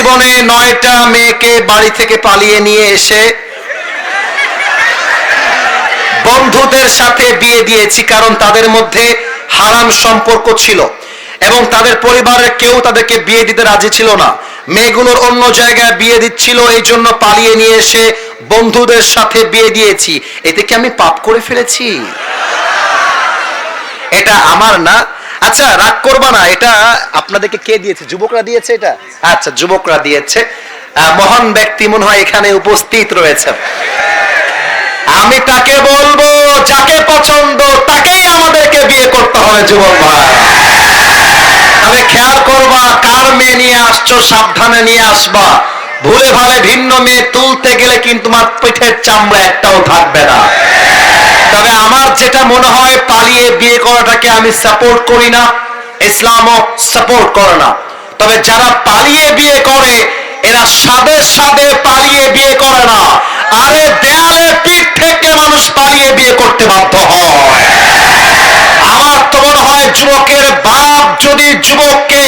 জীবনে 9টা মেয়েকে বাড়ি থেকে পালিয়ে নিয়ে এসে বন্ধুদের সাথে বিয়ে দিয়েছি, কারণ তাদের মধ্যে হারাম সম্পর্ক ছিল এবং তাদের পরিবারের কেউ তাদেরকে বিয়ে দিতে রাজি ছিল না। মেয়েগুলোর অন্য জায়গায় বিয়ে দিচ্ছিল, এই জন্য পালিয়ে নিয়ে এসে বন্ধুদের সাথে বিয়ে দিয়েছি। এতে কি আমি পাপ করে ফেলেছি? এটা আমার না। আচ্ছা, রাগ করবা না, এটা আপনাদেরকে কে দিয়েছে? যুবকরা দিয়েছে এটা? আচ্ছা, যুবকরা দিয়েছে। মহান ব্যক্তি মনে হয় এখানে উপস্থিত রয়েছে। আমি তাকে বলবো, যাকে পছন্দ তাকেই আমাদেরকে বিয়ে করতে হবে যুবক ভাই। তবে খেয়াল করবা, কার মেয়ে নিয়ে আসছো সাবধানে নিয়ে আসবা। ভুলে ভালে ভিন্ন মেয়ে তুলতে গেলে কিন্তু তোমার পিঠের চামড়া একটাও থাকবে না। তবে আমার যেটা মনে হয়, পালিয়ে বিয়ে করাটাকে আমি সাপোর্ট করি না, ইসলামও সাপোর্ট করে না। তবে যারা পালিয়ে বিয়ে করে এরা সাদে সাদে পালিয়ে বিয়ে করে না, আরে দেয়ালে পিঠ থেকে মানুষ পালিয়ে বিয়ে করতে বাধ্য হয়। আমার তো মনে হয় যুবকের বাপ যদি যুবককে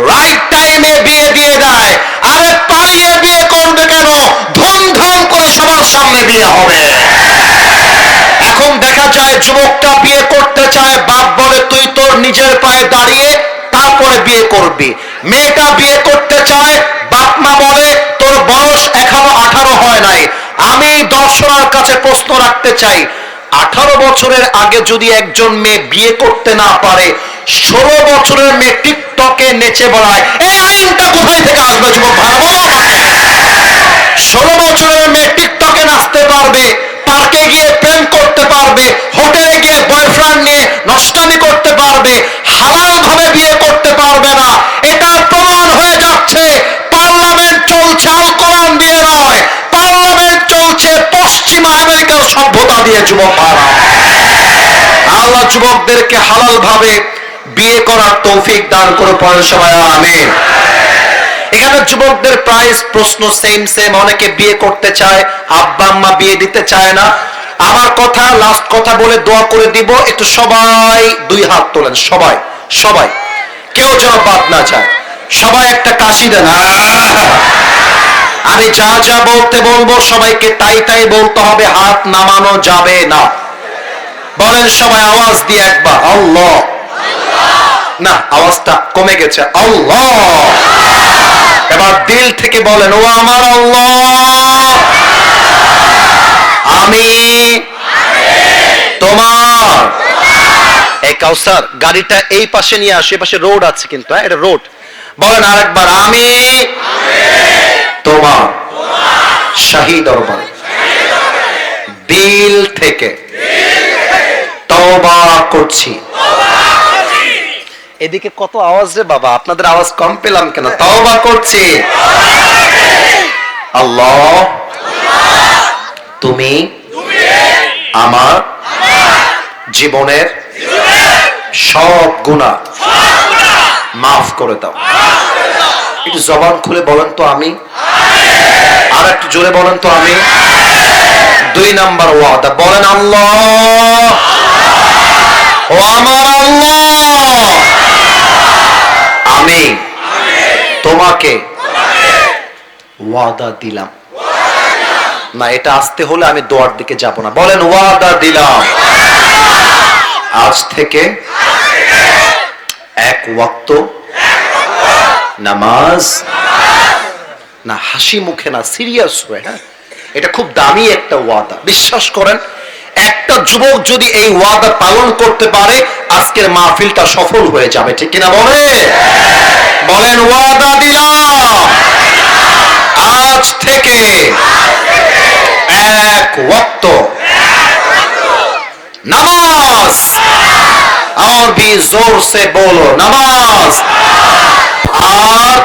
রাইট টাইমে বিয়ে দিয়ে দেয়, আরে পালিয়ে বিয়ে করবে কেন? ধুমধাম করে সবার সামনে বিয়ে হবে। এখন দেখা যায় যুবকটা বিয়ে করতে চায়, বাপ বলে তুই তোর নিজের পায়ে দাঁড়িয়ে তারপরে বিয়ে করবি। মেয়েটা বিয়ে করতে চায়, বাপ মা বলে তোর বয়স এখনো 18 হয় নাই। আমি দর্শনার কাছে প্রশ্ন রাখতে চাই, 18 বছরের আগে যদি একজন মেয়ে বিয়ে করতে না পারে, 16 বছরের মেয়ে টিকটকে নেচে বেড়ায়, এই আইনটা কোথায় থেকে আসবে যুবক ভাই? 16 বছরের মেয়ে টিকটকে নাচতে পারবে, পার্কে গিয়ে প্রেম করতে পারবে, হোটেলে গিয়ে বয়ফ্রেন্ড নিয়ে নষ্টামি করতে পারবে, হালাল ভাবে বিয়ে করতে পারবে না। এটা প্রমাণ হয়ে যাচ্ছে পার্লামেন্ট চলছে আল কোরআন দিয়ে নয়, পার্লামেন্ট চলছে পশ্চিমা আমেরিকার সভ্যতা দিয়ে যুবক ভাইরা। আল্লাহ যুবকদেরকে হালাল ভাবে বিয়ে করার তৌফিক দান করে পড়েন সবাই আমিন। এখানে যুবকদের প্রায় প্রশ্ন সেম। অনেকে বিয়ে করতে চায়, আব্বা আম্মা বিয়ে দিতে চায় না। আমার কথা, লাস্ট কথা বলে দোয়া করে দিব, একটু সবাই 2 হাত তোলেন, সবাই কেউ যেন বাদ না যায়। সবাই একটা কাশি দেন। আমি যা যা বলতে বলবো সবাইকে তাই বলতে হবে, হাত নামানো যাবে না। বলেন সবাই আওয়াজ দিয়ে একবার, আল্লাহ। না, আওয়াজটা কমে গেছে, আল্লাহ। এবার দিল থেকে বলেন, ও আমার আল্লাহ, আমি তোমার। এই কাউসার, গাড়িটা এই পাশে নিয়ে আসো, এই পাশে রোড আছে কিন্তু, এটা রোড। বলেন আরেকবার, আমি তোমার শাহী দরবারে দিল থেকে তওবা করছি। এদিকে কত আওয়াজ রে বাবা, আপনাদের আওয়াজ কম পেলাম কেন? তওবা করছি। আল্লাহ, তুমি আমার জীবনের সব গুনাহ মাফ করে দাও। একটু জবান খুলে বলেন তো আমি, আর একটু জোরে বলেন তো আমি। 2 নাম্বার ওয়াদা, বলেন আল্লাহ, ও আমার আল্লাহ, আমি তোমাকে ওয়াদা দিলাম। না, এটা আসতে হলে আমি দোয়ার দিকে যাব না। বলেন ওয়াদা দিলাম, আজ থেকে 1 ওয়াক্ত নামাজ। না, হাসি মুখে না, সিরিয়াস হয়ে। হ্যাঁ, এটা খুব দামি একটা ওয়াদা। বিশ্বাস করেন, একটা যুবক যদি এই ওয়াদা পালন করতে পারে, আজকের মাহফিলটা সফল হয়ে যাবে। ঠিক কিনা বলে? বলেন ওয়াদা দিলাম, আজ থেকে 1 ওয়াক্ত নামাজ। और भी जोर से बोलो, নামাজ। আর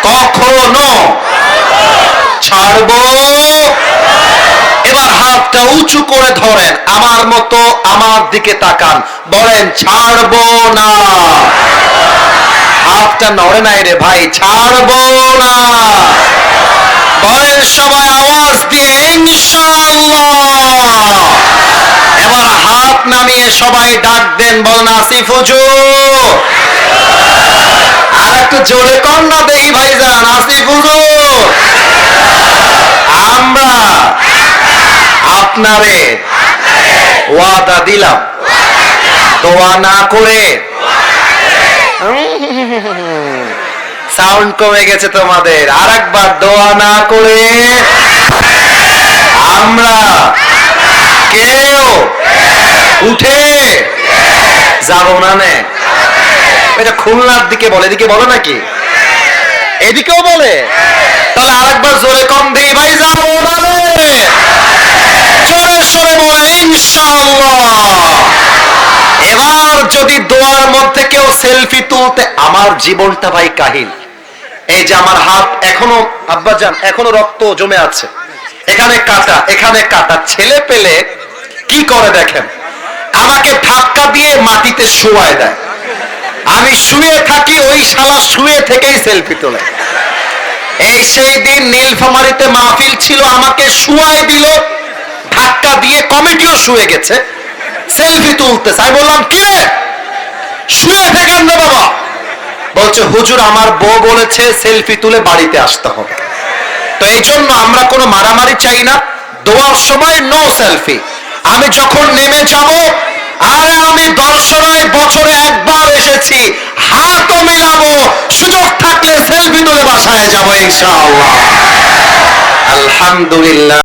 কখনো ছাড়বো। এবার হাতটা উঁচু করে ধরেন, আমার মতো আমার দিকে তাকান, বলেন ছাড়বো না। হাতটা নড়ে নাই রে ভাই, ছাড়বো না। বলেন সবাই আওয়াজ দিয়ে ইনশাআল্লাহ। এবার হাত নামিয়ে সবাই ডাক দেন, বলেন আসিফ হুজুর। আর একটু জোরে কর না দেখি ভাইজান, আসিফ রে ওয়াদা দিলাম দোয়া না করে। সাউন্ড কমে গেছে তোমাদের, আর একবার দোয়া না করে আমরা কেউ উঠে যাব না। নে এটা খুলনার দিকে বলে, এদিকে বলে নাকি? এদিকেও বলে? তাহলে আরেকবার জোরে কম দিই, ভাই যাবো না রে, জোরে সরে বলে ইনশাআল্লাহ। এবার যদি দোয়ার মধ্যে কেউ সেলফি তুলতে, আমার জীবনটা ভাই কাহিল। এই যে আমার হাত এখনো আব্বাজান এখনো রক্ত জমে আছে, এখানে কাটা এখানে কাটা। ছেলে পেলে কি করে দেখেন, আমাকে ধাক্কা দিয়ে মাটিতে শোয়ায় দেয়, আমি শুয়ে থাকি, ওই শালা শুয়ে থেকেই সেলফি তোলে। এই সেই দিন নীলফামারীতে মাহফিল ছিল, আমাকে শুয়ায় দিল ধাক্কা দিয়ে, কমিটিও শুয়ে গেছে, সেলফি তুলতেছে। আমি বললাম কি রে শুয়ে থাকেন না বাবা? বলছে হুজুর আমার বউ বলেছে সেলফি তুলে বাড়িতে আসতে হবে। তো এই জন্য আমরা কোনো মারামারি চাই না, দোয়ার সময় নো সেলফি। আমি যখন নেমে যাব, আরে আমি দর্শনায় বছরে একবার এসেছি, হাতও মেলাবো, সুযোগ থাকলে সেলফি তুলে বাসায় যাবো ইনশাআল্লাহ। আলহামদুলিল্লাহ।